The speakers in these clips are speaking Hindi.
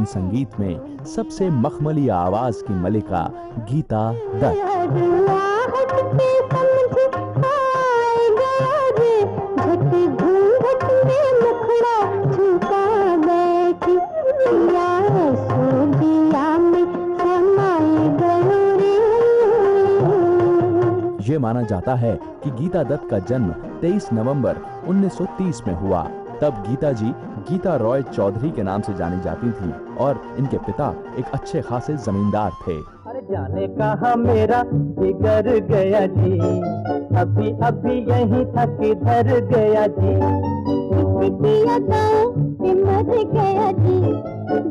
संगीत में सबसे मखमली आवाज की मलिका गीता दत्त। ये माना जाता है कि गीता दत्त का जन्म 23 नवंबर 1930 में हुआ। तब गीता जी गीता रॉय चौधरी के नाम से जानी जाती थीं और इनके पिता एक अच्छे खासे जमींदार थे। अरे जाने कहा मेरा जिगर गया जी, अभी अभी यहीं था किधर गया जी, मर गया जी,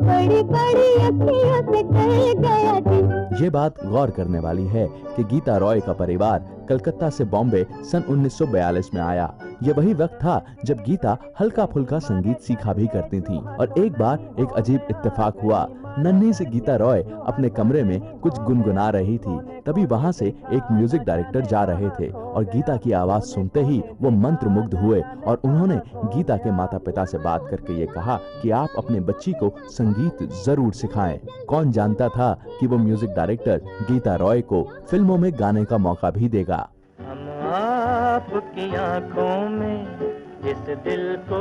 बड़ी बड़ी अखियों से कर गया जी। ये बात गौर करने वाली है कि गीता रॉय का परिवार कलकत्ता से बॉम्बे सन 1942 में आया। ये वही वक्त था जब गीता हल्का फुल्का संगीत सीखा भी करती थीं और एक बार एक अजीब इत्तेफाक हुआ। नन्ही सी गीता रॉय अपने कमरे में कुछ गुनगुना रही थी, तभी वहाँ से एक म्यूजिक डायरेक्टर जा रहे थे और गीता की आवाज सुनते ही वो मंत्रमुग्ध हुए और उन्होंने गीता के माता पिता से बात करके ये कहा कि आप अपने बच्ची को संगीत जरूर सिखाएं। कौन जानता था कि वो म्यूजिक डायरेक्टर गीता रॉय को फिल्मों में गाने का मौका भी देगा। हम आपकी आंखों में जिस दिल को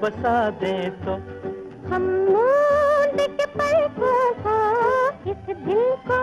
बसा दे तो हम के इस दिल को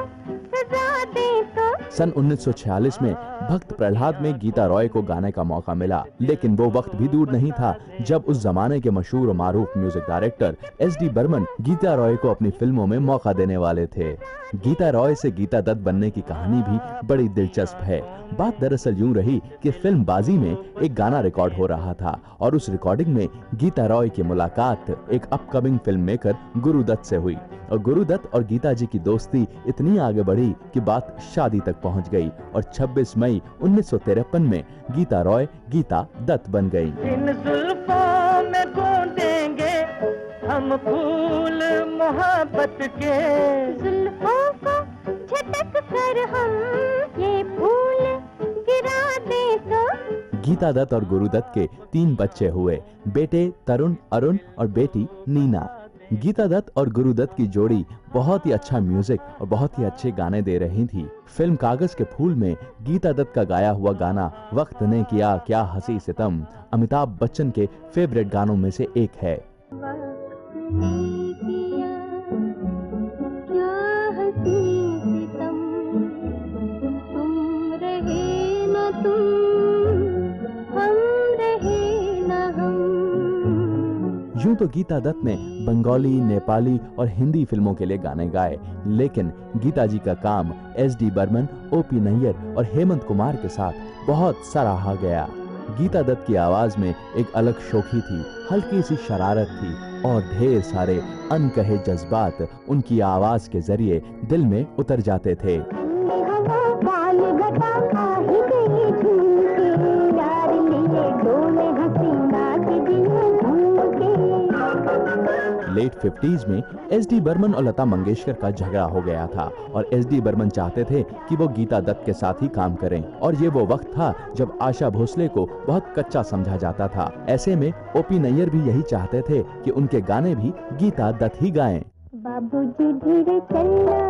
सजा दे तो। सन 1946 में भक्त प्रहलाद में गीता रॉय को गाने का मौका मिला, लेकिन वो वक्त भी दूर नहीं था जब उस जमाने के मशहूर और मारूफ music director SD. Burman Geeta Roy को अपनी फिल्मों में मौका देने वाले थे। गीता रॉय से गीता दत्त बनने की कहानी भी बड़ी दिलचस्प है। बात दरअसल यूं रही कि फिल्म बाजी में एक गाना रिकॉर्ड हो रहा था और उस रिकॉर्डिंग में गीता रॉय की मुलाकात एक upcoming film maker Guru Dutt से हुई और गुरु दत्त और गीता जी की दोस्ती इतनी आगे बढ़ी कि बात शादी तक पहुंच गई और 26 मई 1953 में गीता रॉय गीता दत्त बन गई। इन जुल्फों में गूंजेंगे हम फूल मोहब्बत के, जुल्फों को झटक कर हम ये फूल गिरा दे तो। गीता दत्त और गुरु दत्त के 3 बच्चे हुए, बेटे तरुण, अरुण और बेटी नीना। गीता दत्त और गुरु दत्त की जोड़ी बहुत ही अच्छा म्यूजिक और बहुत ही अच्छे गाने दे रही थी। फिल्म कागज के फूल में गीता दत्त का गाया हुआ गाना वक्त ने किया क्या हंसी सितम अमिताभ बच्चन के फेवरेट गानों में से एक है। यूं तो गीता दत्त ने बंगाली, नेपाली और हिंदी फिल्मों के लिए गाने गाए, लेकिन गीता जी का काम एस.डी. बर्मन, ओ.पी. नैयर और हेमंत कुमार के साथ बहुत सराहा गया। गीता दत्त की आवाज में एक अलग शोखी थी, हल्की सी शरारत थी और ढेर सारे अनकहे जज्बात उनकी आवाज के जरिए दिल में उतर जाते थे। लेट 50s में एस.डी. बर्मन और लता मंगेशकर का झगड़ा हो गया था और एस.डी. बर्मन चाहते थे कि वो गीता दत्त के साथ ही काम करें और ये वो वक्त था जब आशा भोसले को बहुत कच्चा समझा जाता था। ऐसे में ओ.पी. नैयर भी यही चाहते थे कि उनके गाने भी गीता दत्त ही गाएं। बाबूजी धीरे चलना,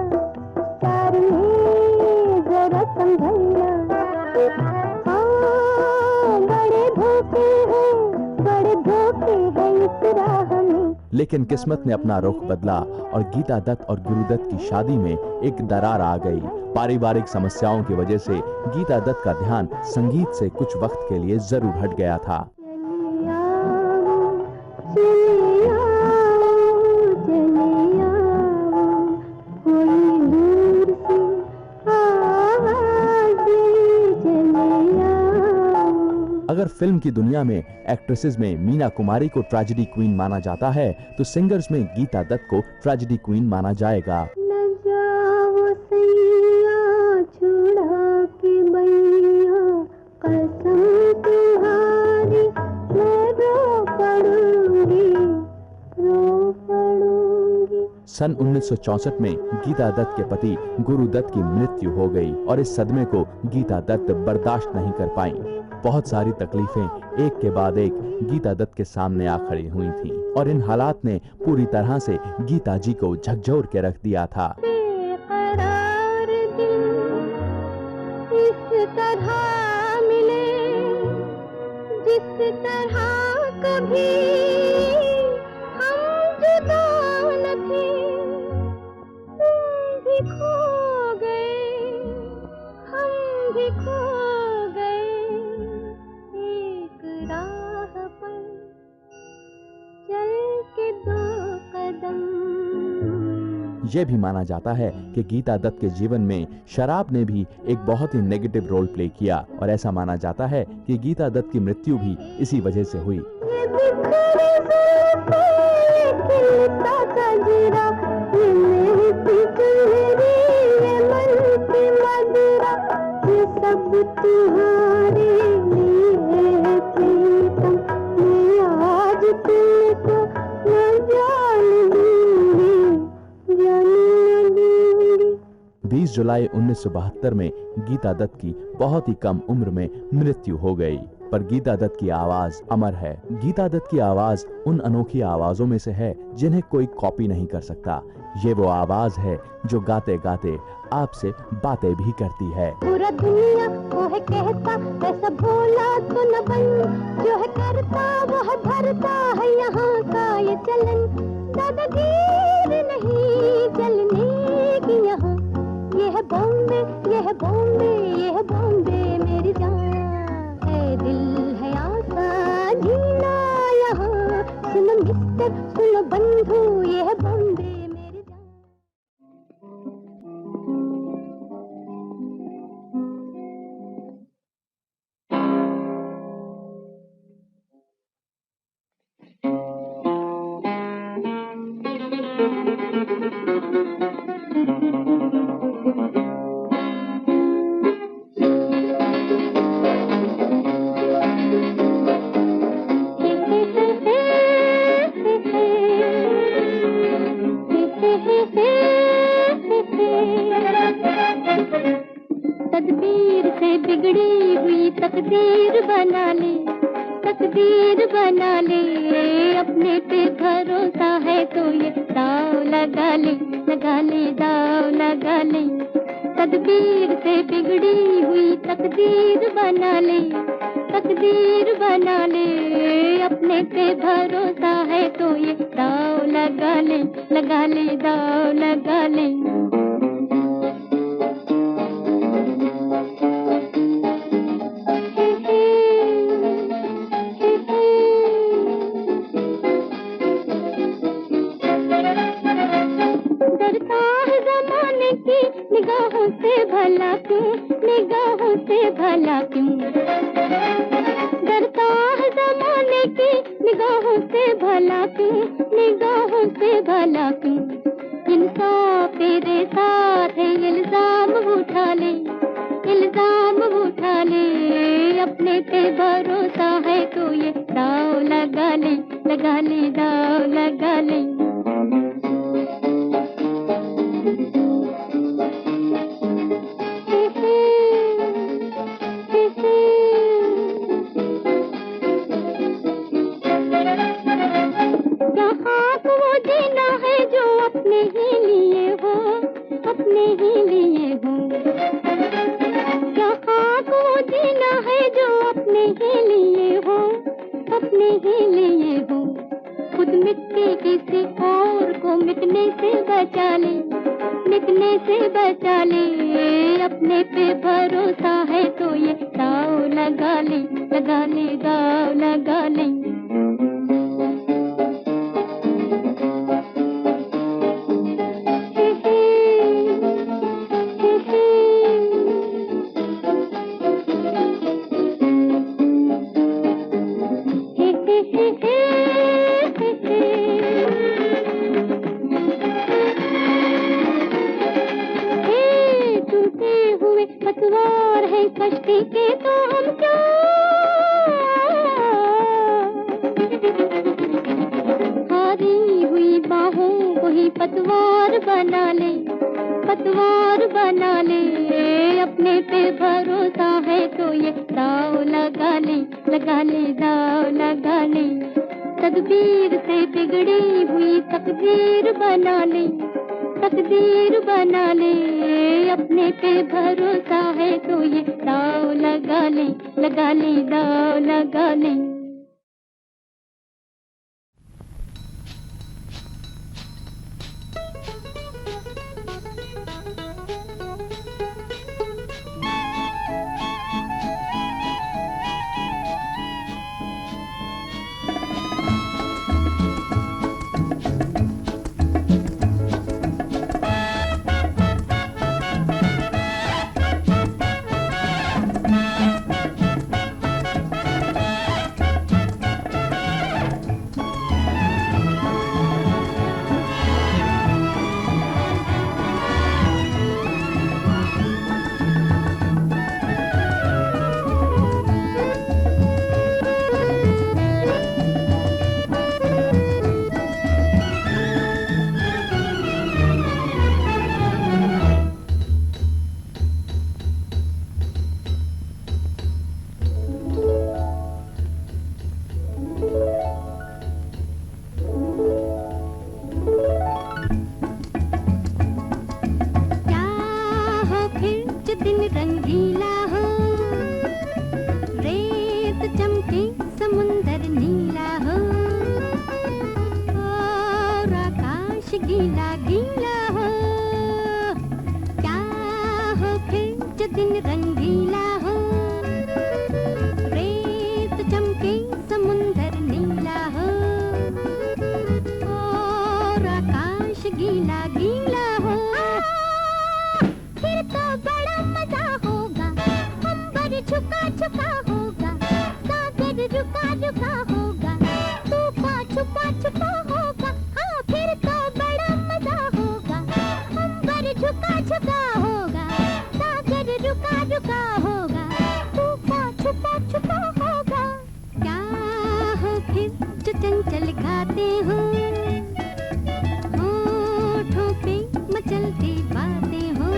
कार में जरा संभलना, बड़े धोखे हैं इस राह में। लेकिन किस्मत ने अपना रुख बदला और गीता दत्त और गुरु दत्त की शादी में एक दरार आ गई। पारिवारिक समस्याओं की वजह से गीता दत्त का ध्यान संगीत से कुछ वक्त के लिए जरूर हट गया था। अगर फिल्म की दुनिया में एक्ट्रेसेस में मीना कुमारी को ट्रेजेडी क्वीन माना जाता है तो सिंगर्स में गीता दत्त को ट्रेजेडी क्वीन माना जाएगा। सन 1964 में गीता दत्त के पति गुरु दत्त की मृत्यु हो गई और इस सदमे को गीता दत्त बर्दाश्त नहीं कर पाईं। बहुत सारी तकलीफें एक के बाद एक गीता दत्त के सामने आ खड़ी हुई थीं और इन हालात ने पूरी तरह से गीता जी को झकझोर के रख दिया था। बेकरार दिल इस तरह मिले जिस तरह कभी हम जुदा न थे, तुम भी खो गए हम भी खो गए, एक राह पर चल के दो कदम। यह भी माना जाता है कि गीता दत्त के जीवन में शराब ने भी एक बहुत ही नेगेटिव रोल प्ले किया और ऐसा माना जाता है कि गीता दत्त की मृत्यु भी इसी वजह से हुई। ये बिखरे जुल्फे, ये खिलता गजरा, ये मेरी चुनरी, ये मन की मदिरा, ये सब तुम्हारे लिए है प्रीतम, मैं आज तुमको न जान दूंगी, जाने न दूंगी। 20 जुलाई 1972 में गीता दत्त की बहुत ही कम उम्र में मृत्यु हो गई, पर गीता दत्त की आवाज अमर है। गीता दत्त की आवाज उन अनोखी आवाजों में से है जिन्हें कोई कॉपी नहीं कर सकता। ये वो आवाज है जो गाते गाते आपसे बातें भी करती है। पूरा दुनिया वो है कहता, ऐसा भोला तो न बन, जो है करता वो है भरता है यहाँ का ये चलन, दादागीर नहीं चलने की यहाँ, ये है बॉम्बे ये है बॉम्बे ये है बॉम्बे मेरी जान, है दिल है आसा जीना यहाँ, सुनो मिस्टर सुनो बंधु ये है बॉम्बे मेरी जान। तकदीर से बिगड़ी हुई तकदीर बना ले, तकदीर बना ले, अपने पे भरोसा है तो ये दाव लगा ले, लगा ले दाव लगा ले, तकदीर से बिगड़ी हुई तकदीर बना ले, तकदीर बना ले, अपने पे भरोसा है तो ये दाव लगा ले, लगा ले दाव लगा ले। निगाहों से भला क्यों, निगाहों से भला क्यों, डरता है ज़माने की निगाहों से भला क्यों, निगाहों से भला क्यों, इंसाफ तेरे साथ है इल्जाम उठा ले, इल्जाम उठा ले, अपने पे भरोसा है तो ये दाव लगा ले, लगा ले दाव लगा ले। अपने ही लिए हो, अपने ही लिए हो, क्या खाक वो जीना है जो अपने ही लिए हो, अपने ही लिए हो, खुद मिट के किसी और को मिटने से बचा ले, मिटने से बचा ले, अपने पे भरोसा है तो ये दाव लगा ले, लगा ले दाव लगा ले। पतवार है कश्ती के तो हम क्या, हारी हुई बाहों को ही पतवार पतवार बना ले, पतवार बना ले, अपने पे भरोसा है तो ये दाव लगा ले, लगा ले, दाव लगा ले। तकदीर से बिगड़ी हुई तकदीर बना ले, तकदीर बना ले, अपने पे भरोसा है तो ये दाव लगा ले, लगा ले, दाव लगा ले। गीला गीला हो, क्या हो फिर जो दिन रंगीला हो, रेत चमके समुंदर नीला हो, और आकाश गीला गीला हो। फिर तो बड़ा मजा होगा, अंबर झुका झुका होगा, सागर रुका रुका होगा, तूफान छुपा छुपा होगा। हाँ फिर तो बड़ा मजा होगा, अंबर झुका झुका होगा, सागर रुका रुका होगा, तूफान छुपा छुपा होगा। क्या हो फिर जो चंचल गाते हो, होठों पे मचलती बातें हो,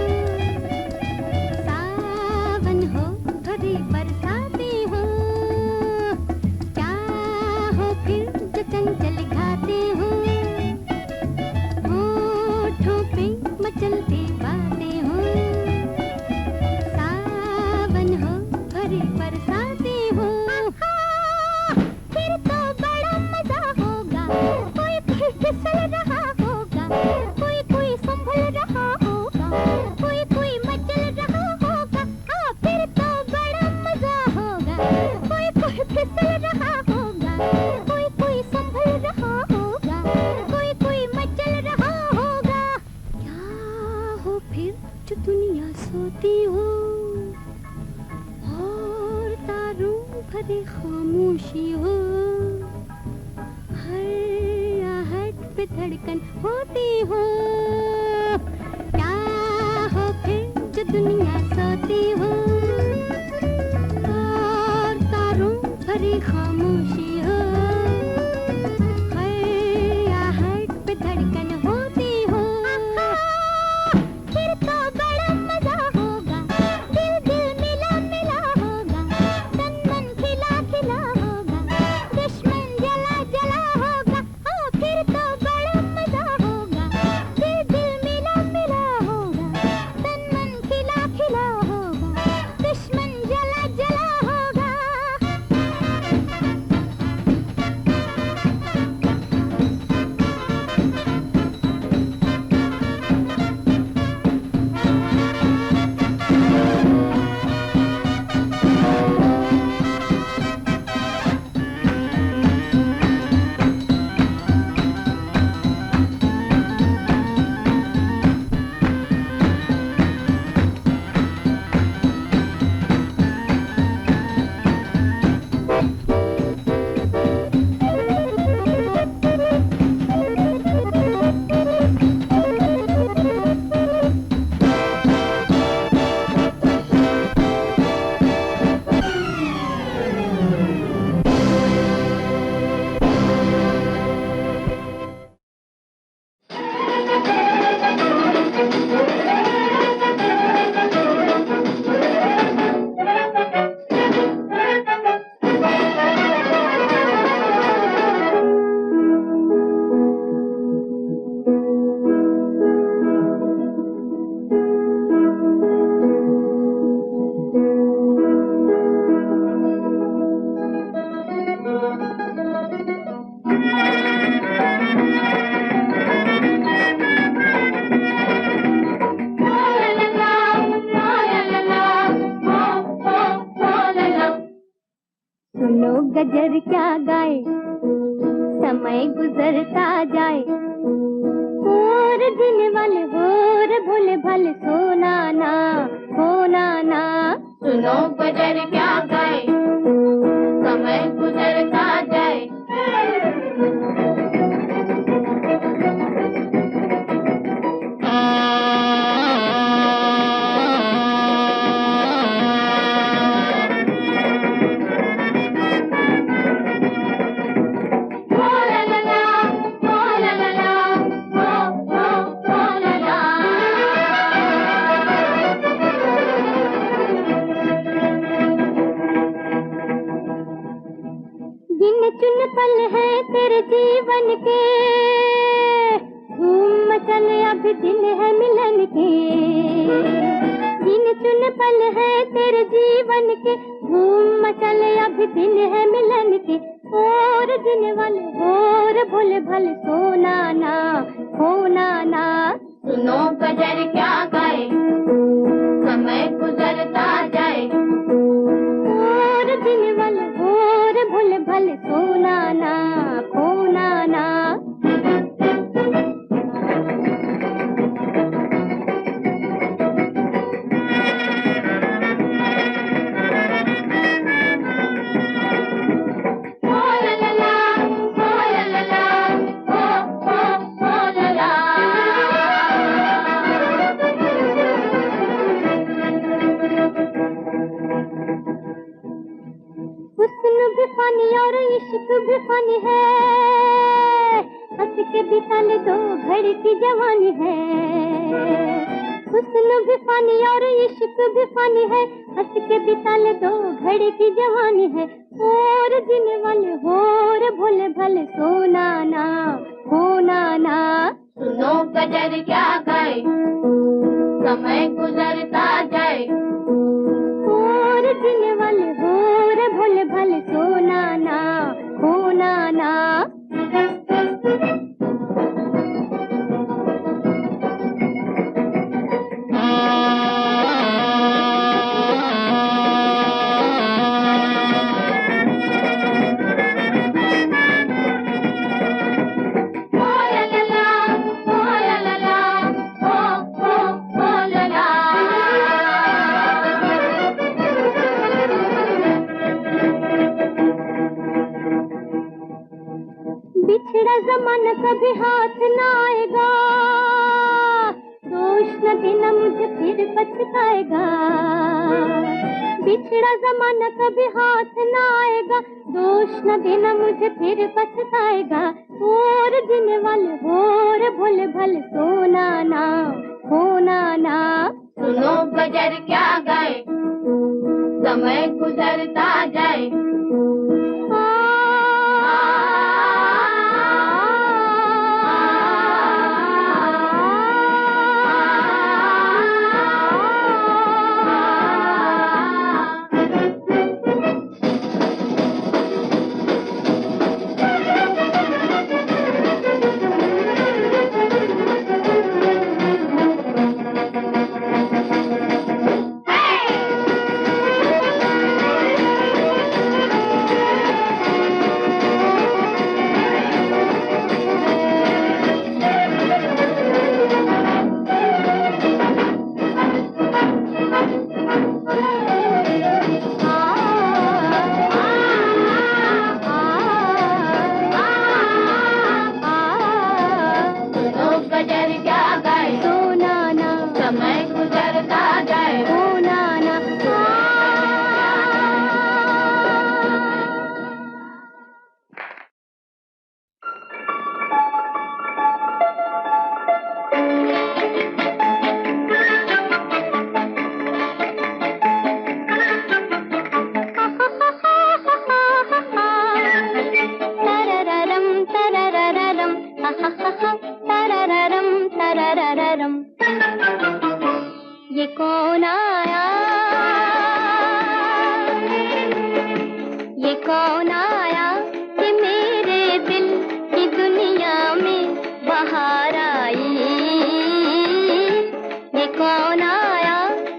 सावन हो थोड़ी बरसाते हो। क्या हो फिर जो चंचल गाते हो, होठों पे मचलती बातें हो, सावन हो थोड़ी बरसाते हो। फिर तो बड़ा मजा होगा, कोई कोई फिसल रहा होगा, कोई कोई संभल रहा होगा, कोई कोई मचल रहा होगा। हाँ फिर तो बड़ा मजा होगा, कोई कोई फिसल रहा होगा, कोई कोई संभल रहा होगा, कोई कोई मचल रहा होगा। क्या हो फिर जो दुनिया सोती हो, और तारों भरी खामोशी हो, हर आहट पे धड़कन होती हो। क्या हो फिर जो दुनिया सोती हो, और तारों भरी खामोशी हो, हर आहट पे धड़कन होती हो। फिर तो बड़ा मजा होगा, दिल दिल मिला मिला होगा, तन मन खिला खिला होगा, दुश्मन जला जला होगा। हाँ फिर तो बड़ा मजा होगा, दिल दिल मिला गजर क्या गाए, समय गुजरता जाए। और दिन वाले होर भोले भाले सोना ना, होना ना। सुनो गजर क्या गाए, समय गुजरता जाए। गिन चुन पल है तेरे जीवन के, धूम मचल अब दिन है मिलन के। गिन चुन पल है तेरे जीवन के, धूम मचल अब दिन है मिलन के। और दिन वाले और भोले भाले सोना ना, होना ना। सुनो गजर क्या गाए, समय गुजरता जाए। और दिन वाले और भोले भाले सोना ना, खोना ना। हुस्न भी फनी और इश्क भी फनी है, हंस के बिता ले दो घड़ी की जवानी है। हुस्न भी फनी और इश्क भी फनी है, हंस के बिता ले दो घड़ी की जवानी है। और दिन वाले होर भोले भाले सोना ना, होना ना। सुनो गजर क्या गाए, समय गुजरता जाए। और दिन वाले होर भोले भाले सोना ना, होना ना। बिछड़ा जमाना कभी हाथ न आएगा, दोष न देना मुझे फिर पछताएगा। बिछड़ा जमाना कभी हाथ न आएगा, दोष न देना मुझे फिर पछताएगा। और दिन वाले होर भोले भाले सोना ना, होना ना। सुनो गजर क्या गाए, समय गुजरता जाए। ये कौन आया, ये कौन आया कि मेरे दिल की दुनिया में बाहर आई। ये कौन आया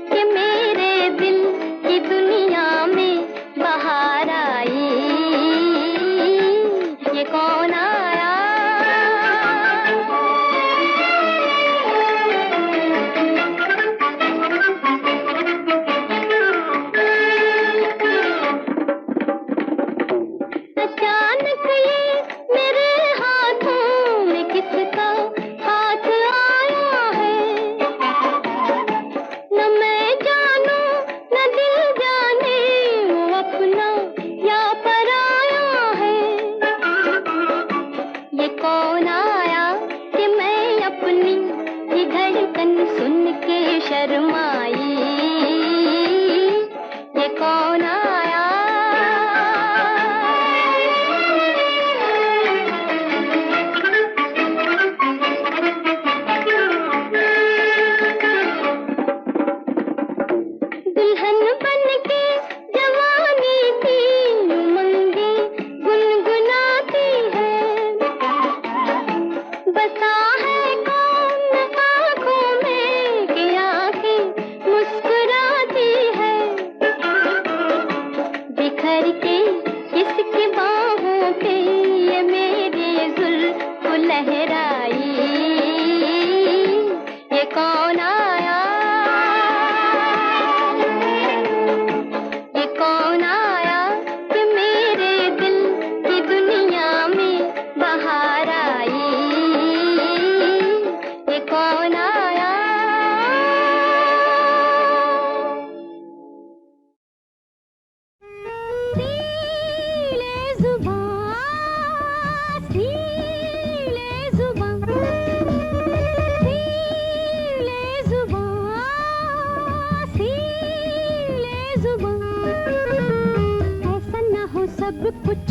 कि मेरे दिल की दुनिया में बाहर आई।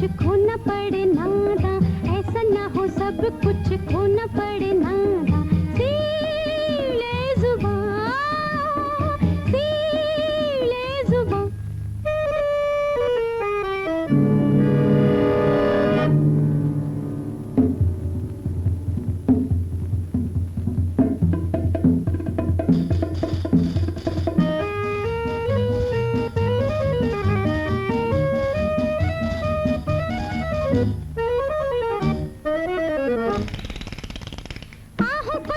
कुछ खोना पड़े नादा, ऐसा ना हो सब कुछ खोना पड़े नादा। सीले जुबां, सीले जुबां।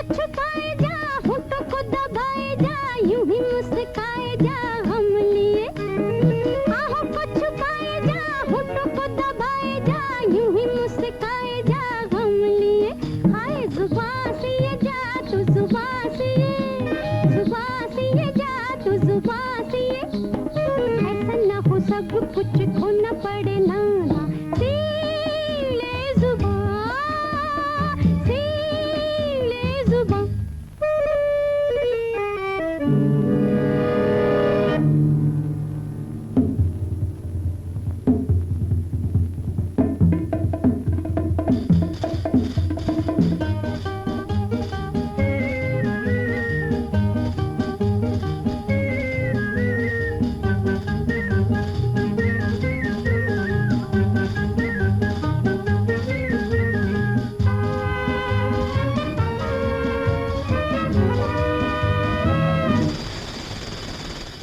छुपाए जा, होठों को दबाए जा, यूं ही मुस्काए जा हम लिए। आहों को छुपाए जा, होठों को दबाए जा, यूं ही मुस्काए जा हम लिए। हाय जुबां से ये जा तू जुबां से ये, जुबां से ये जा तू जुबां से ये। ऐसा ना हो सब कुछ खोना पड़े नादा। सीले जुबां, सीले जुबां।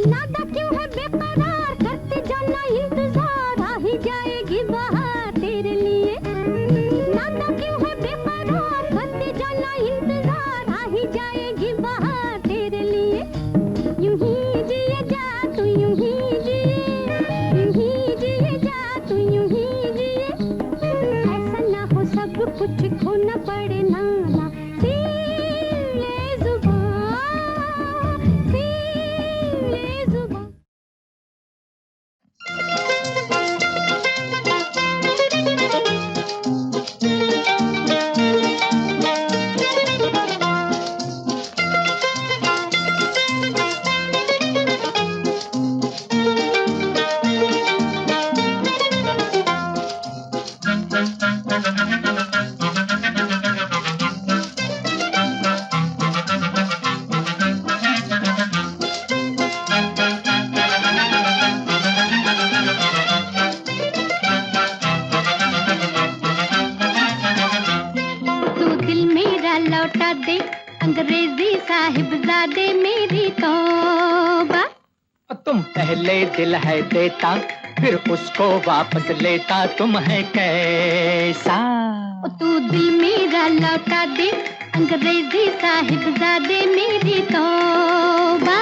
नादा क्यों है बेकरार, करते जाना इंतजार, आ ही जाएगी बहार तेरे लिए। नादा क्यों है बेकरार, करते जाना इंतजार, आ ही जाएगी बहार तेरे लिए। यूं ही जिए जा तू, यूं ही जिए, यूं ही जिए जा तू, यूं ही जिए। ऐसा ना हो सब कुछ खोना पड़े नादा। सीले जुबां, सीले जुबां। तू दिल मेरा लौटा दे, अंग्रेजी साहिबजादे मेरी तौबा। तुम पहले दिल है देता, फिर उसको वापस लेता, तुम है कैसा? तू दिल मेरा लौटा दे, अंग्रेजी साहिबजादे मेरी तौबा।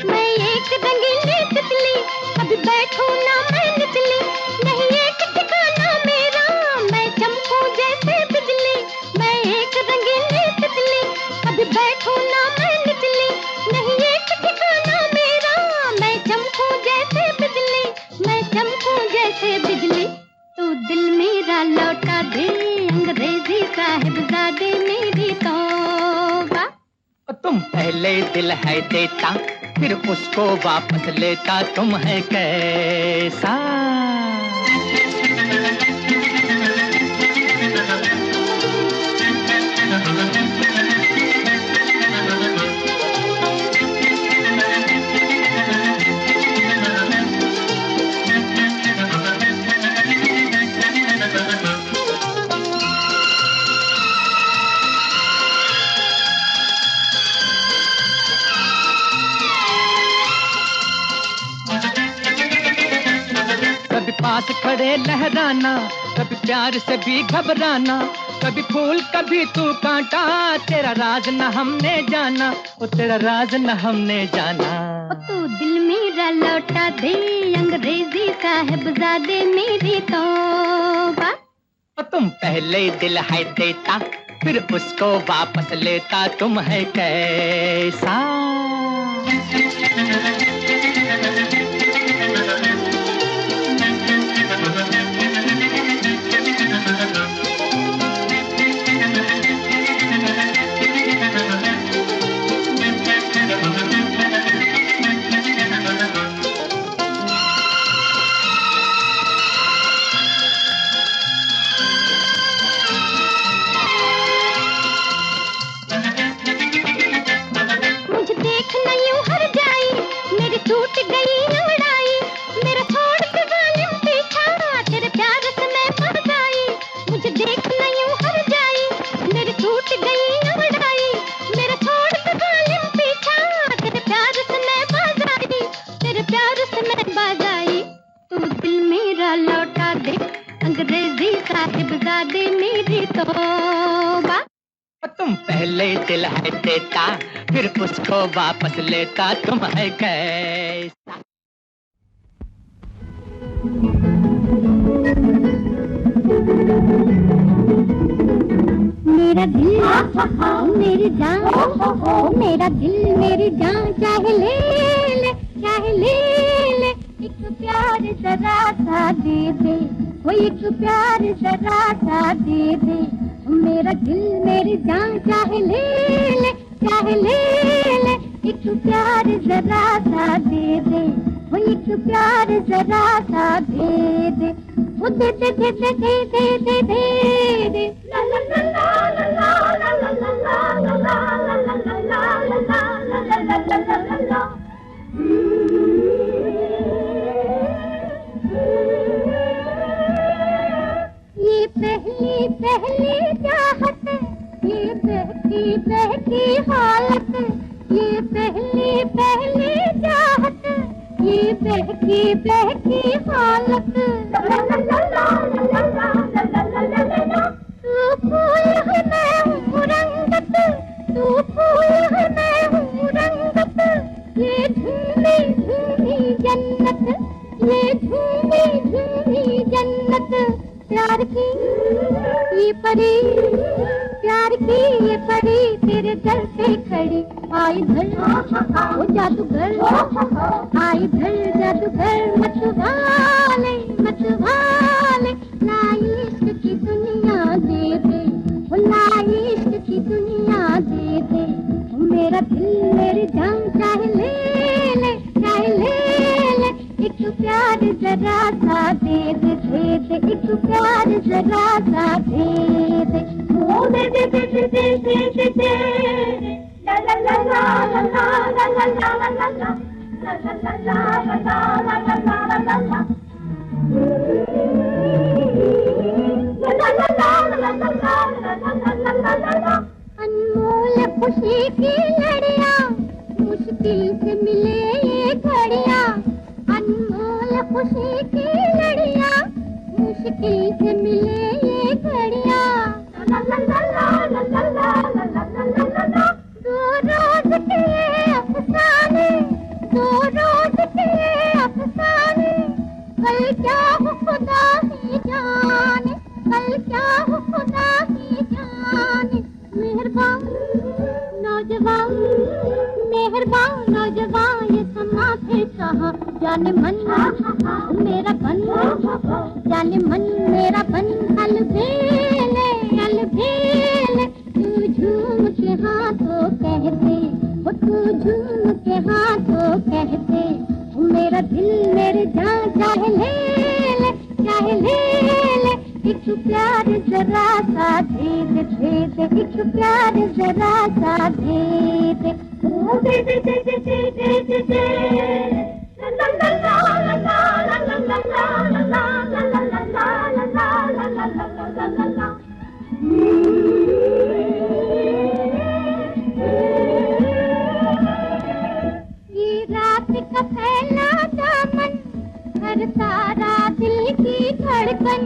मैं एक रंगीली तितली, अभी बैठूं ना मैं निचली, नहीं एक ठिकाना मेरा, मैं चमकूं जैसे बिजली। मैं एक रंगीली तितली, अभी बैठूं ना मैं निचली, नहीं एक ठिकाना मेरा, मैं चमकूं जैसे बिजली, मैं चमकूं जैसे बिजली। तू दिल मेरा लौटा दे, अंग्रेजी साहिबजादे मेरी तौबा। तुम पहले दिल है देता, फिर उसको वापस लेता, तुम है कैसा? कभी पास खड़े लहराना, कभी प्यार से भी घबराना, कभी फूल कभी तू कांटा, तेरा राज न हमने जाना, ओ तेरा राज न हमने जाना। तू दिल मेरा लौटा दे, अंग्रेजी साहिबजादे मेरी तौबा। तुम पहले दिल है देता, फिर उसको वापस लेता, तुम है कैसा? अंग्रेजी साहिबजादे मेरी तौबा। तुम पहले दिल है देता, फिर उसको वापस लेता, तुम है कैसा? मेरा दिल मेरी जान, मेरा दिल मेरी जान, चाहे ले ले, चाहे ले ले, एक प्यार जरा सा दे दे, वो एक प्यार जरा सा दे दे। मेरा दिल मेरी जान, चाहे ले ले, चाहे ले ले, एक प्यार जरा सा दे दे, वो एक प्यार जरा सा दे दे, वो दे दे दे दे दे दे दे दे। ला ला ला ला ला ला ला ला ला ला ला ला ला ला ला। ये पहली पहली चाहत, ये बहकी बहकी हालत, ये पहली पहली चाहत, ये बहकी बहकी हालत। तू फूल है मैं हूँ रंगत, तू फूल है मैं हूँ रंगत, ये झूमी झूमी जन्नत, ये झूमी झूमी जन्नत। प्यार की ये परी, प्यार की ये परी, तेरे दर पे खड़ी आई भर ओ जादूगर, आई भर जादूगर। मतवाले मतवाले, ला इश्क की दुनिया दे दे, ला इश्क की दुनिया दे दे। मेरा दिल मेरी जान, चाहे ले ले, चाहे ले ले, एक प्यार जरा सा दे दे, दे दे, एक प्यार जरा सा दे दे, ओ दे दे दे दे दे दे दे, ला ला ला ला ला ला ला ला ला ला ला, ला ला ला ला ला ला ला ला ला ला, ला ला ला ला ला। अनमोल खुशी की लड़ियां, मुश्किल से मिले ये घड़ियां, अनमोल खुशी की लड़ियां, मुश्किल से मिले ये घड़ियां। ला ला ला ला ला ला ला ला ला ला। दो रोज के अफसाने, दो रोज के अफसाने, कल क्या हो खुदा ही जाने, कल क्या हो खुदा ही जाने। मेहरबान नौजवान, मेहरबान नौजवान, ये समा फिर कहाँ जाने मन मेरा बन, जाने मन मेरा बन। अलबेले अलबेले, तू झूम के हाथों कहते, वो तू झूम के हाथों कहते। मेरा दिल मेरी जान, चाहे ले ले, चाहे ले ले, एक प्यार जरा सा दे दे, दे दे, एक प्यार जरा सा दे दे, ओ दे दे दे दे दे दे दे, ला ला ला ला ला ला ला ला ला ला ला ला ला ला ला ला ला। ये रात का फैला दामन, हर तारा दिल की धड़कन,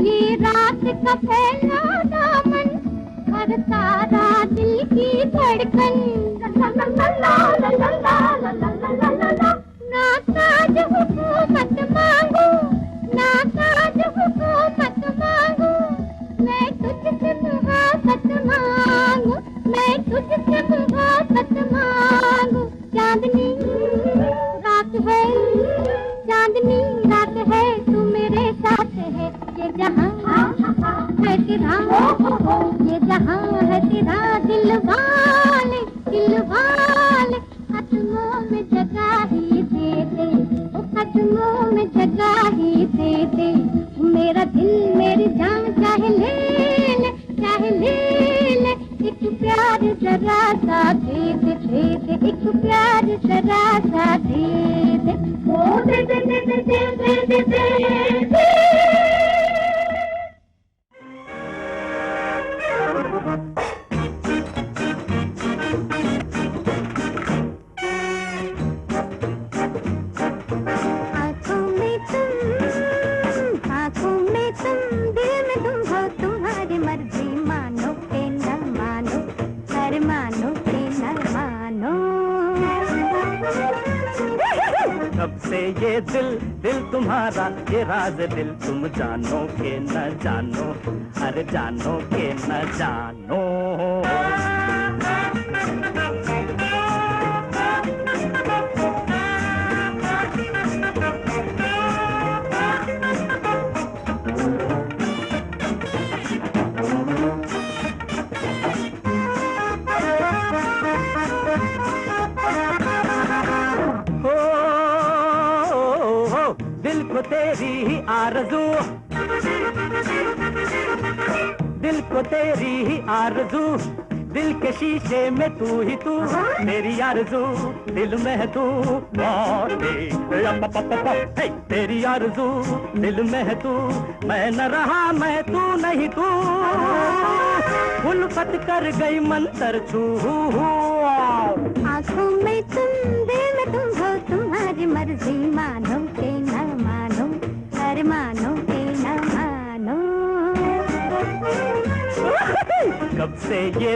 ये रात का फैला दामन, सारा दिल की धड़कन ना ताज हुकूमत मांगू, ना ताज हुकूमत मांगू, मैं तुझसे मोहब्बत मांगू, मैं तुझसे मोहब्बत मांगू। चांदनी रात है, चांदनी रात है, तू मेरे साथ है, ये जहां है तेरा, ये जहां है तेरा, दिल वाले कदमों में जगह ही दे दे, ओ कदमों में जगह ही दे दे। मेरा दिल मेरी जान चाहे ले ले, चाहे ले ले, एक प्यार जरा सा दे दे, दे दे, एक प्यार जरा सा दे दे, ओ दे दे दे दे दे दे दे दे। कब से ये दिल तुम्हारा, ये राज दिल तुम जानो के न जानो, अरे जानो के न जानो। तेरी ही आरज़ू, दिल को तेरी ही आरज़ू, दिल के शीशे में तू ही तू, तेरी आरज़ू दिल में है तू, तेरी आरज़ू दिल में है तू, मैं न रहा मैं तू नहीं तू, उल्फत कर गई मंतर छू। आँखों में तुम, दिल में तुम हो, तुम्हारी मर्जी, मानो के न मानो, अरे मानो के न मानो। कब से ये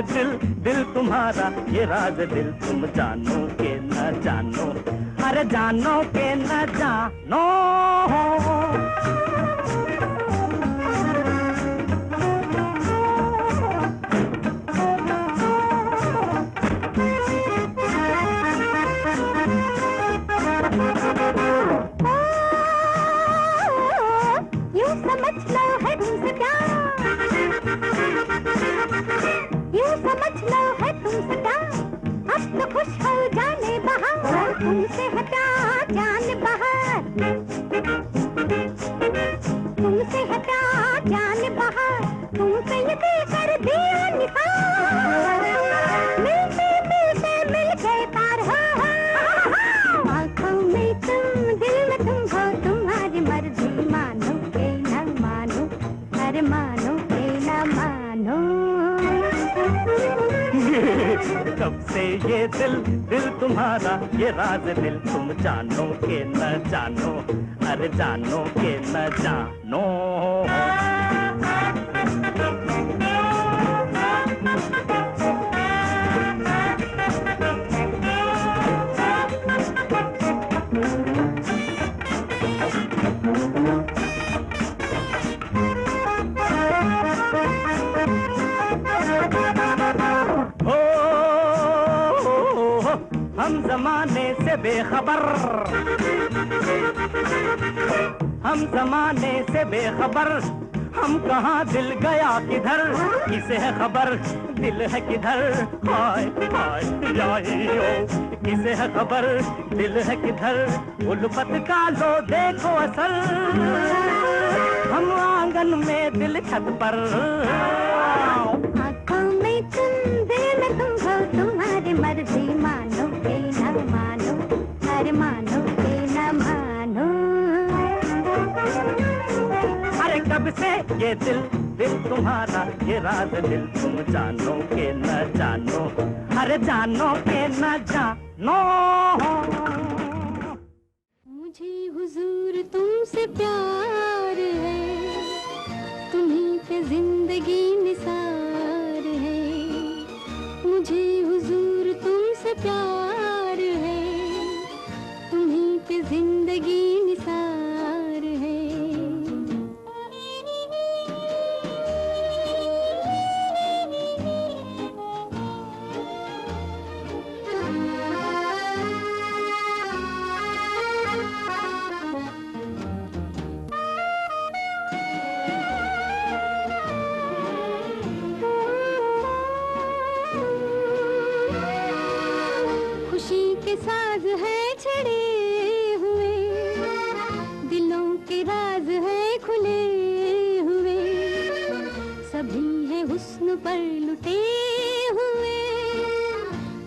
दिल तुम्हारा, ये राज दिल तुम जानो के न जानो, अरे जानो के न जानो। समझ लो है तुमसे प्यार, यूं समझ लो है तुमसे प्यार, अब तो खुश हो जाने बहार, तुमसे हटा जान बहार, तुमसे हटा जान बहार, तुमसे ये दिल कर दिया निसार, मिलते मिलते मिल गए पार, हो आँखों में तुम, दिल में तुम हो, तुम्हारी मर्जी, मानो के न मानो, अरे मानो के न मानो। कब से ये दिल तुम्हारा, ये राज दिल तुम जानो के न जानो, अरे जानो के न जानो। हम जमाने से बेखबर, हम जमाने से बेखबर, हम कहाँ दिल गया किधर, किसे है खबर दिल है किधर, हाय हाय याहियो, किसे है खबर दिल है किधर, उल्फत का लो देखो असर, हम आंगन में दिल छत पर। आँखों में तुम, दिल में तुम हो, तुम्हारी मर्जी, मानो के न मानो, अरे मानो के न मानो। अरे कब से ये दिल तुम्हारा, ये राज दिल तुम जानो के न जानो, अरे जानो के न जानो। मुझे हुजूर तुमसे प्यार है, तुम्हीं पे जिंदगी निसार है। साज है छड़े हुए, दिलों के राज है खुले हुए, सभी है हुस्न पर लुटे हुए,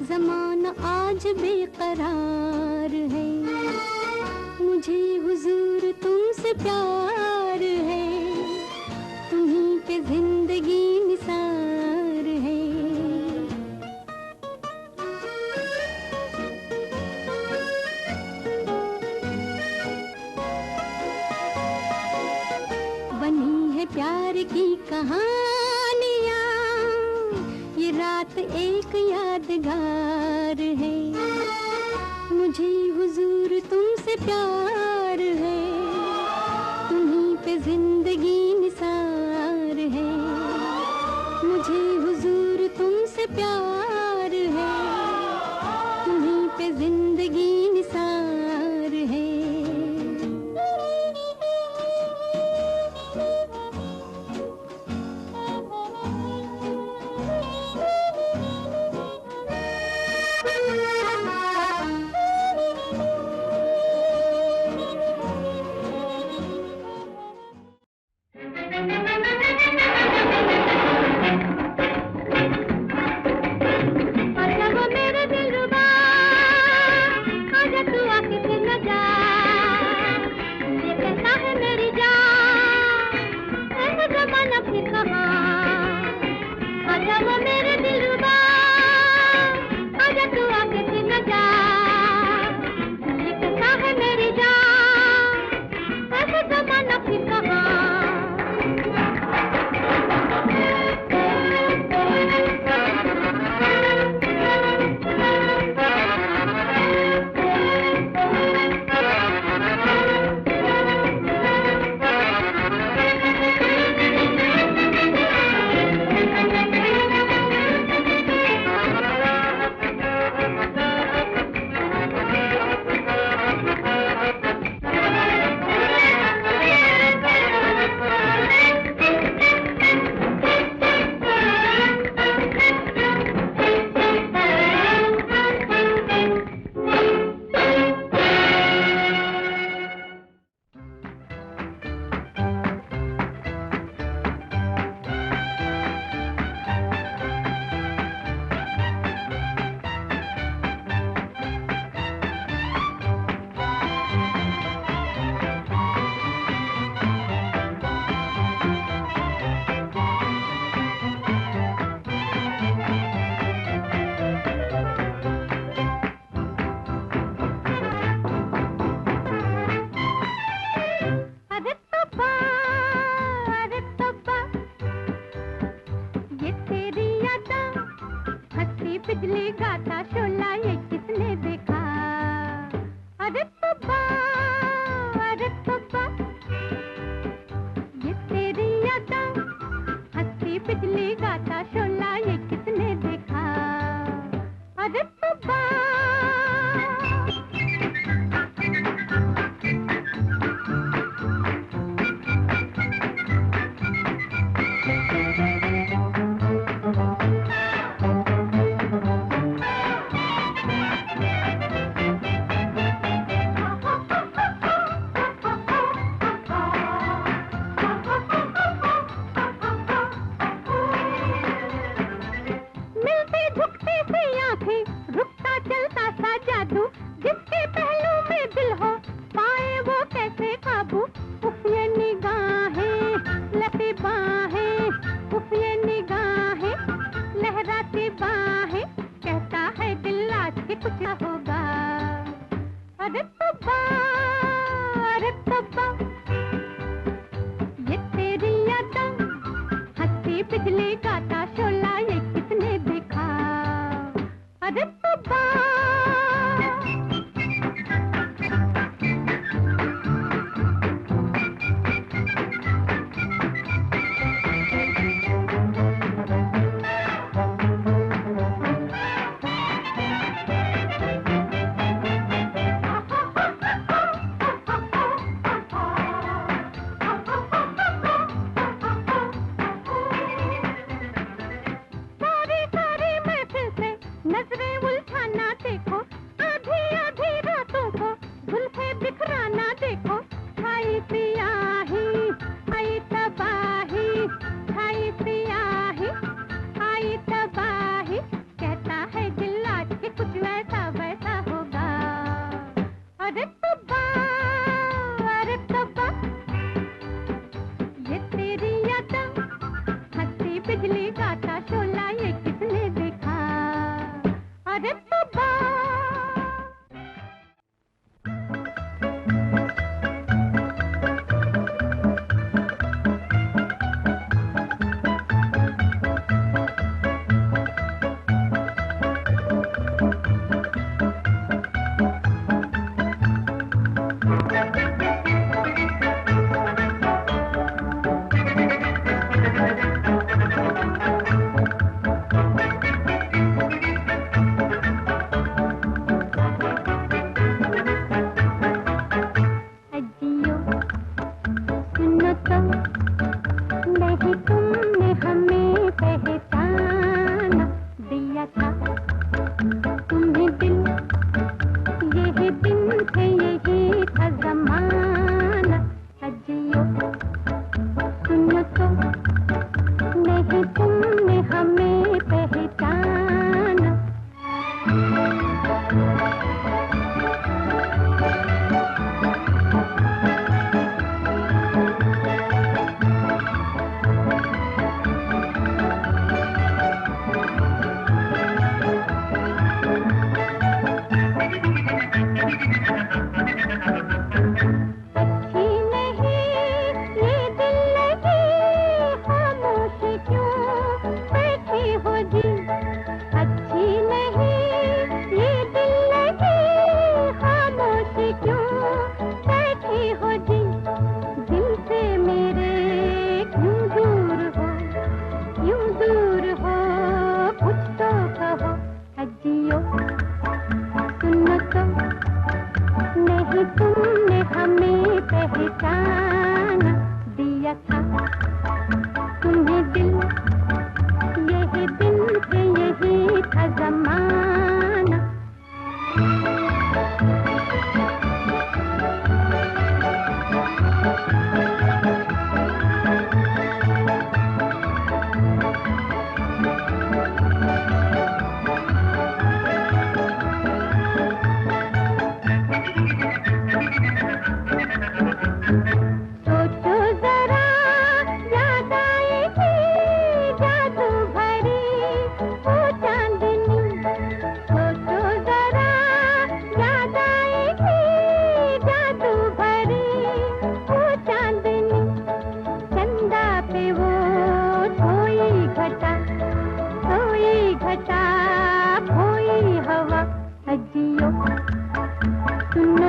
ज़माना आज बेकरार है, मुझे हुजूर तुमसे प्यार है, तुम्हीं पे जिंदगी निसार है। बनी है प्यार की कहानियाँ, ये रात एक यादगार है, मुझे हुजूर तुमसे प्यार है, तुम्हीं पे जिंदगी निसार है, मुझे हुजूर तुमसे प्यार है, तुम्हीं पे जिंदगी निसार है। बिजली गाता शोला ये किसने देखा? अरे तब्बा, ये तेरी यादा, हंसती बिजली गाता शोला ये किसने देखा? अरे तब्बा। रुकता चलता सा जादू, जिसके पहलू में दिल हो पाए वो कैसे काबू? उफ ये निगाहें लपी बाहें, उफ ये निगाहें लहराती बाहें, कहता है दिल आज के कुछ न होगा। अरे तब्बा, अरे तब्बा, ये तेरी यादा, हंसती बिजली गाता शोला ये किसने देखा? अरे तब्बा।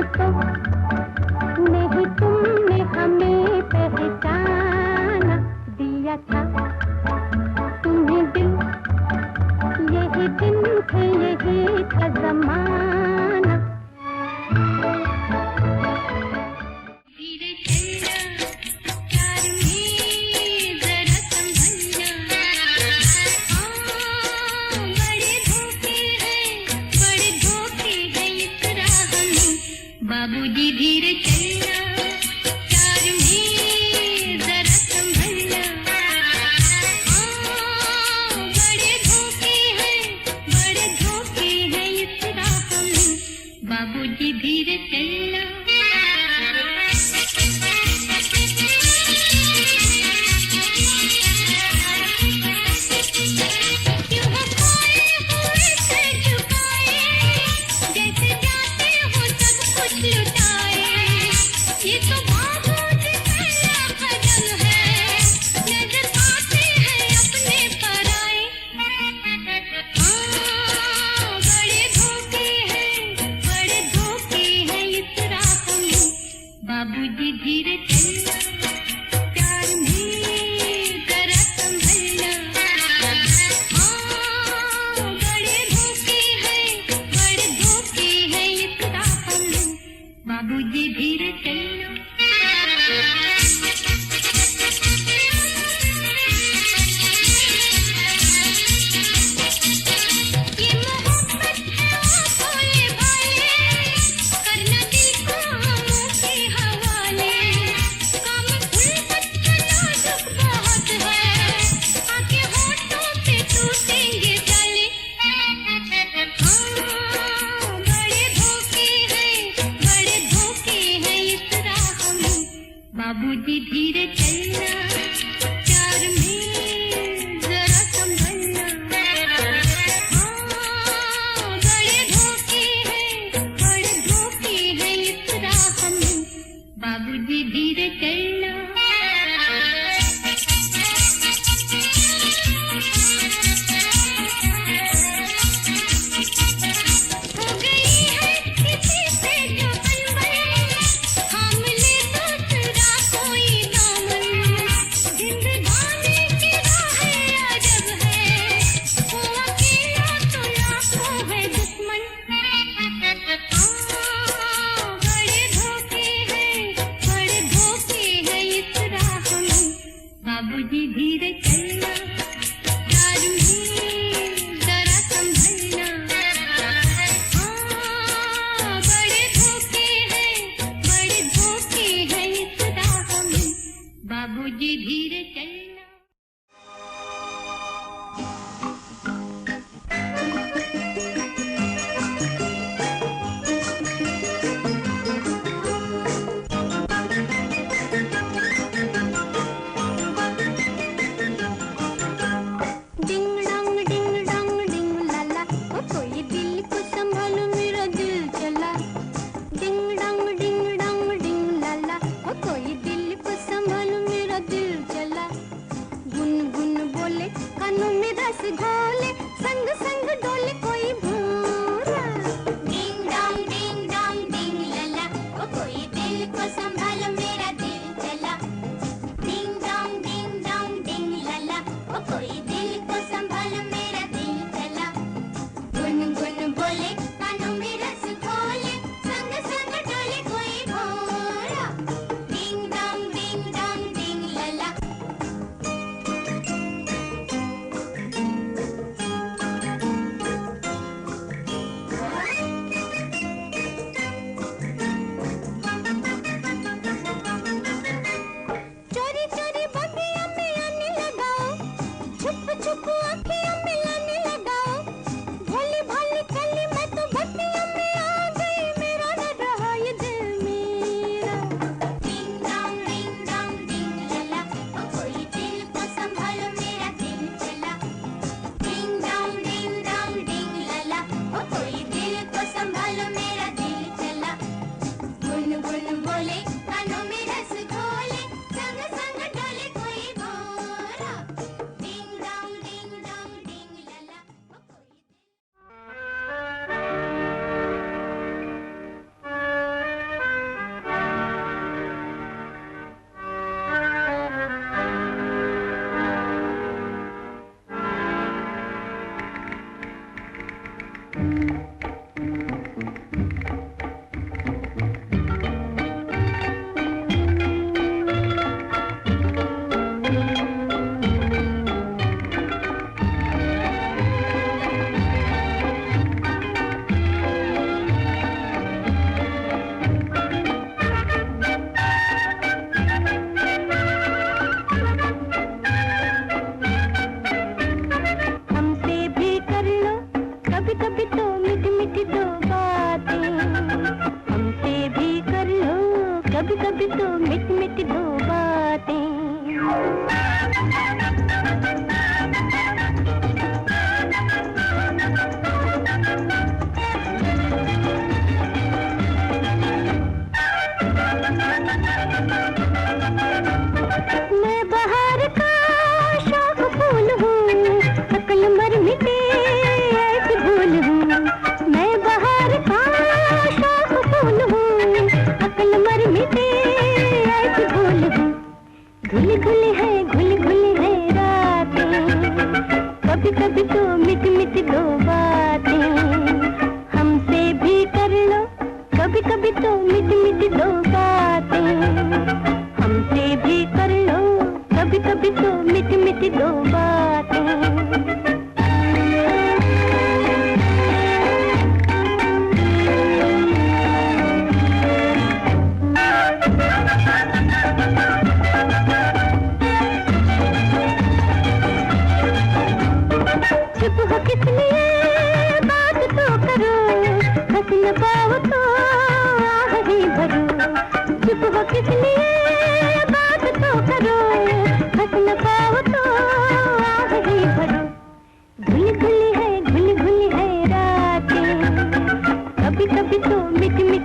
तो नहीं तुमने हमें पहचाना, दिया था तुम्हें दिल, यही दिन थे यही था ज़माना। बाबूजी धीरे चलना, प्यार में जरा संभलना। बड़े धोखे हैं इस राह में, बाबूजी धीरे चलना। बाबूजी धीरे चलना, प्यार में जरा संभलना। बड़े धोखे हैं इस राह में, बाबूजी धीरे चलना। बड़े धोखे हैं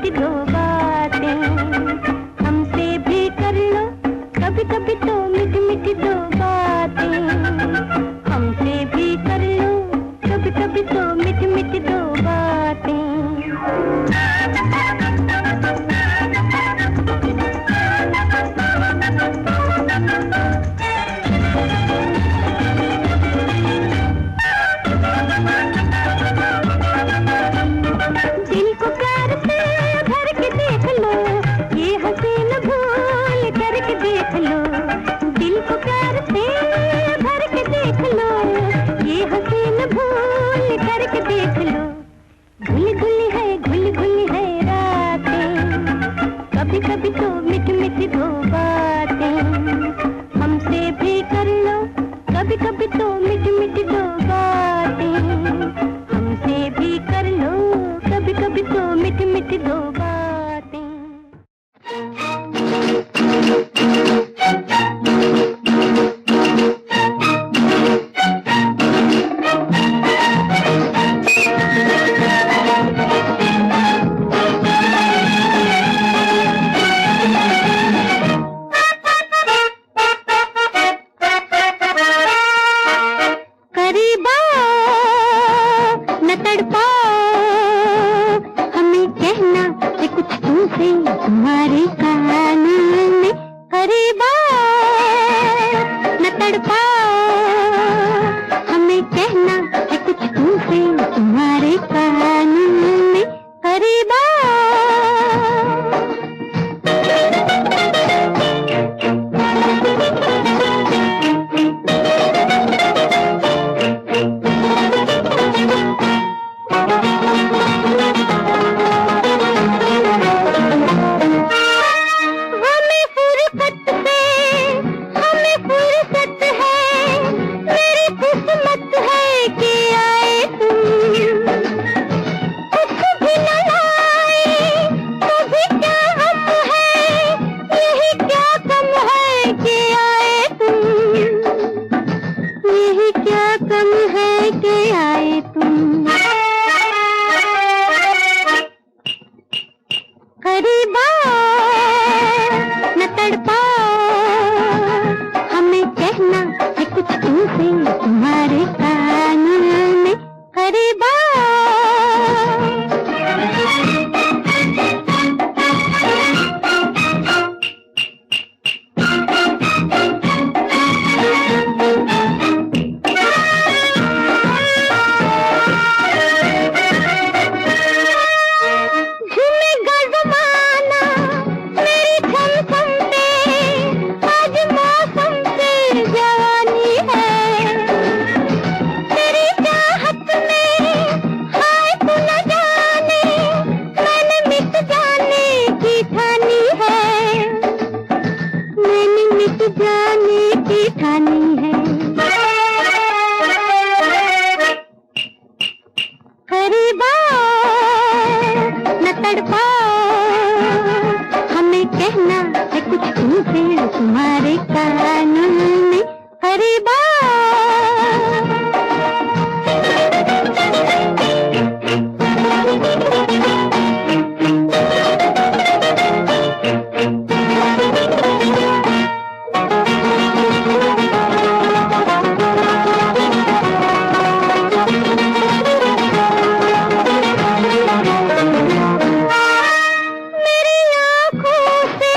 मीठी दो बातें, हमसे भी कर लो कभी कभी तो मीठी मीठी दो बातें, हमसे भी कर लो कभी कभी तो मीठी मीठी दो बातें। दिल को प्यार से भर के देख लो, ये हसीन भूल करके देख लो, दिल को प्यार से भर के देख लो, ये हसीन भूल करके देख लो। घुली घुली है रातें, कभी कभी तो मीठी मीठी दो बातें, हमसे भी कर लो कभी कभी तो मीठी मीठी दो बातें, हमसे भी कर लो कभी कभी तो मीठी मीठी दो बातें। करीब आओ न तड़पाओ, हमें कहना है कुछ तुमसे तुम्हारे कान में। करीब आओ न तड़पाओ, हमें कहना है कुछ तुमसे तुम्हारे कान में। करीब आओ। हमें फुर्सत है, मेरी किस्मत है कि आए तुम, कुछ भी न लाए तो भी क्या हम है, यही क्या कम है कि आए तुम, यही क्या कम है कि आए तुम। करीब आओ न तड़पाओ, हमें कहना है कुछ तुमसे तुम्हारे कान में। करीब आओ। झूमेगा ज़माना मेरी छमछम पे, आज मौसम से जवानी है, तेरी चाहत में हाय तू न जाने, मैंने मिट जाने की ठानी है, मैंने मिट जाने की ठानी है। करीब आओ न तड़पाओ, हमें कहना है कुछ तुमसे तुम्हारे कान में। करीब आओ। मेरी आँखों से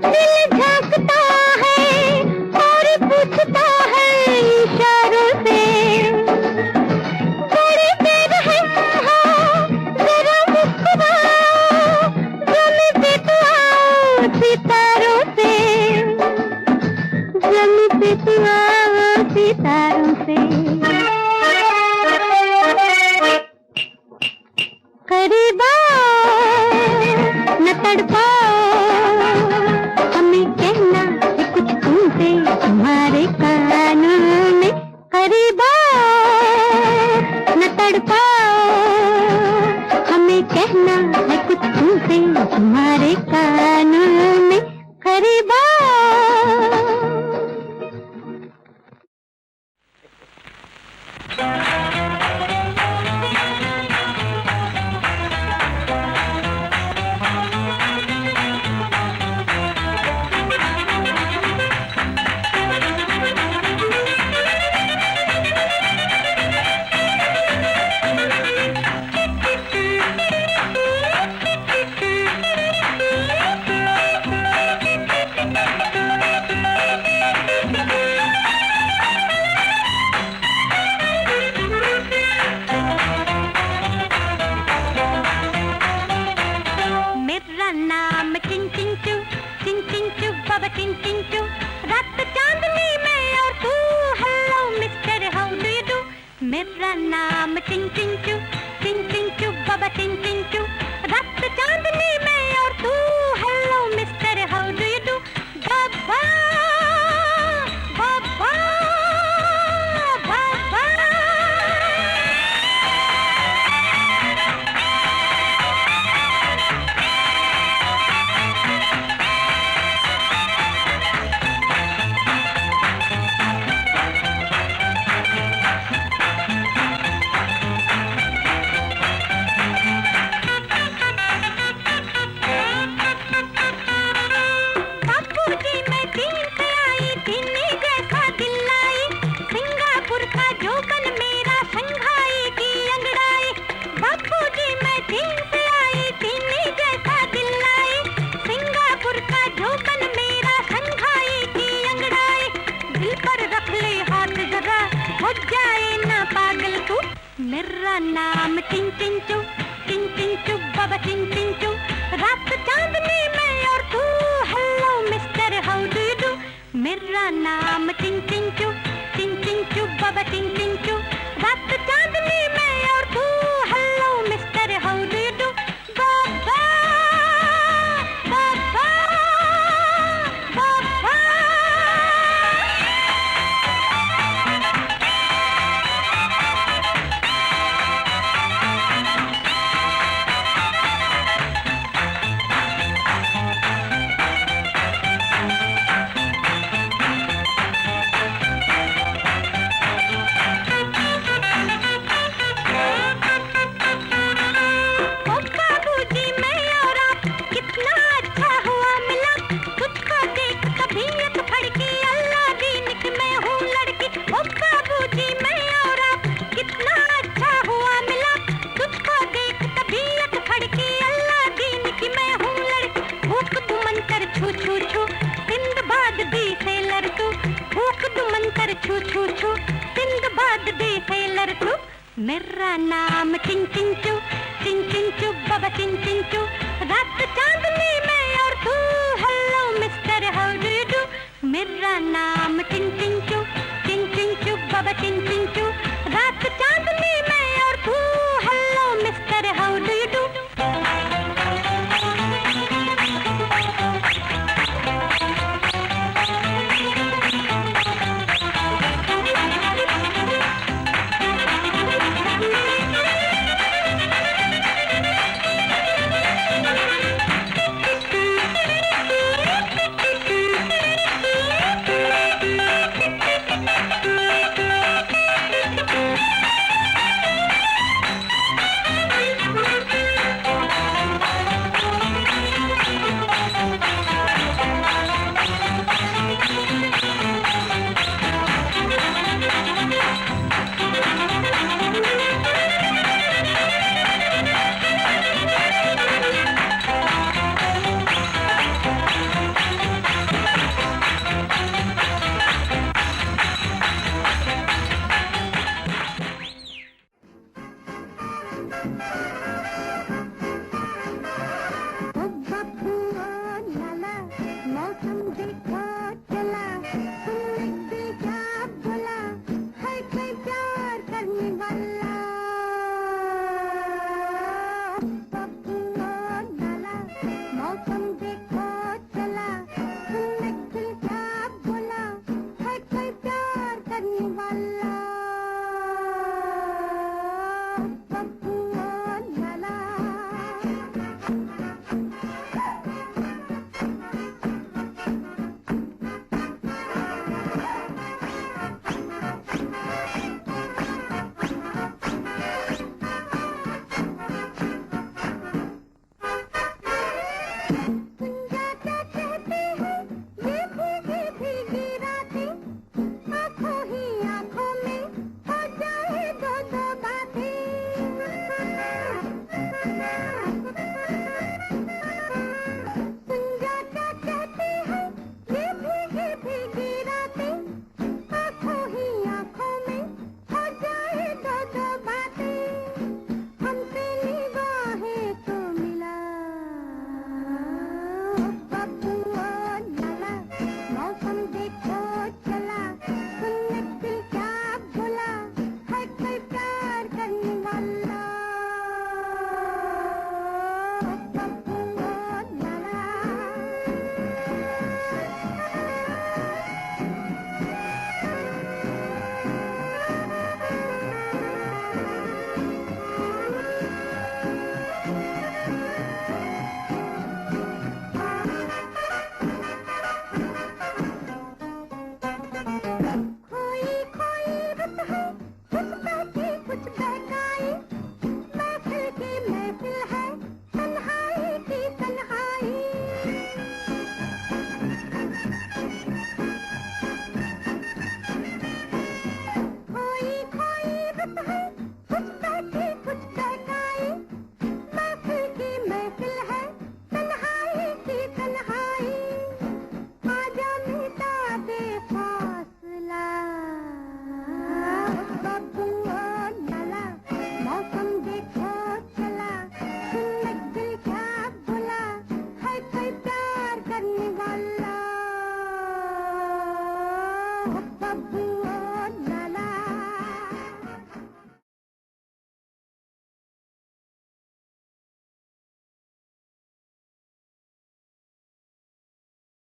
दिल झांकता है और पूछता है इशारों से, बड़ी बेरहम हो जरा मुस्कुराओ, जमी पे तो आओ सितारों से, जमी पे तो आओ सितारों से। करीब आओ न तड़पाओ, हमें कहना है कुछ तुमसे तुम्हारे कान में। करीब आओ न तड़पाओ, हमें कहना है कुछ तुमसे तुम्हारे कान में। करीब आओ। चिंग चिंग चू, रात चांदनी में और तू, hello mister how do you do, मेरा नाम चिंग चिंग चू, बाबा चिंग चिंग चू, रात चांदनी में और तू, hello mister how do you do, बाबा बाबा बाबा। मेरा नाम चिंग चिंग चू, बाबा चिंग चिंग चू, रात चांदनी में और तू, hello mister how do you do, मेरा नाम चिंग चिंग चू, बाबा चिंग चिंग चू, रात चांदनी में और तू, hello mister how do you do, बाबा बाबा बाबा। मेरा नाम चिंग चिंग चू, बाबा चिंग चिंग चू, रात चांदनी में और तू, hello mister how do you do, मेरा नाम चिंग चिंग चू, बाबा चिंग चिंग चू, रात चांदनी में और तू, hello mister how do you do.